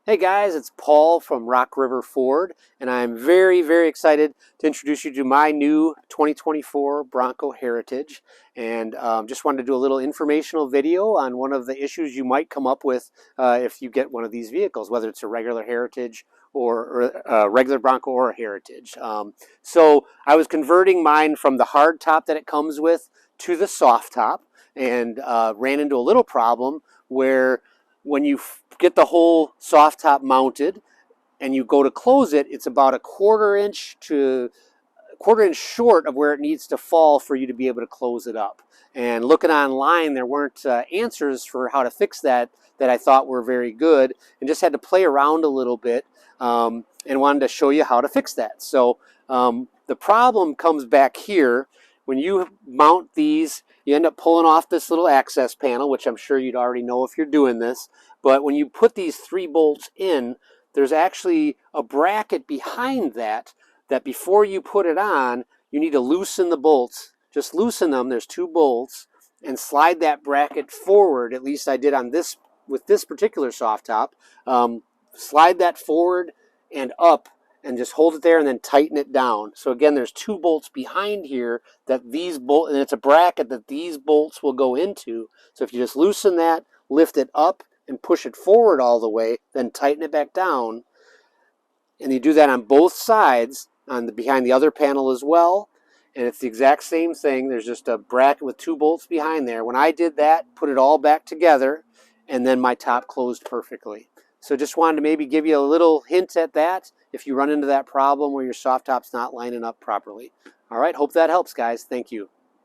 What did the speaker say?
Hey guys, it's Paul from Rock River Ford, and I'm very excited to introduce you to my new 2024 Bronco Heritage. And just wanted to do a little informational video on one of the issues you might come up with if you get one of these vehicles, whether it's a regular Heritage or a regular Bronco or a Heritage. So I was converting mine from the hard top that it comes with to the soft top, and ran into a little problem where when you get the whole soft top mounted and you go to close it, it's about a quarter inch short of where it needs to fall for you to be able to close it up. And looking online, there weren't answers for how to fix that I thought were very good, and just had to play around a little bit and wanted to show you how to fix that. So the problem comes back here. When you mount these, you end up pulling off this little access panel, which I'm sure you'd already know if you're doing this. But when you put these 3 bolts in, there's actually a bracket behind that before you put it on, you need to loosen the bolts. Just loosen them, there's 2 bolts, and slide that bracket forward. At least I did on this, with this particular soft top. Slide that forward and up, and just hold it there and then tighten it down. So again, there's 2 bolts behind here that these bolts, and it's a bracket that these bolts will go into. So if you just loosen that, lift it up and push it forward all the way, then tighten it back down, and you do that on both sides, behind the other panel as well, and it's the exact same thing. There's just a bracket with 2 bolts behind there. When I did that, put it all back together, and then my top closed perfectly. So just wanted to maybe give you a little hint at that if you run into that problem where your soft top's not lining up properly. All right, hope that helps, guys. Thank you.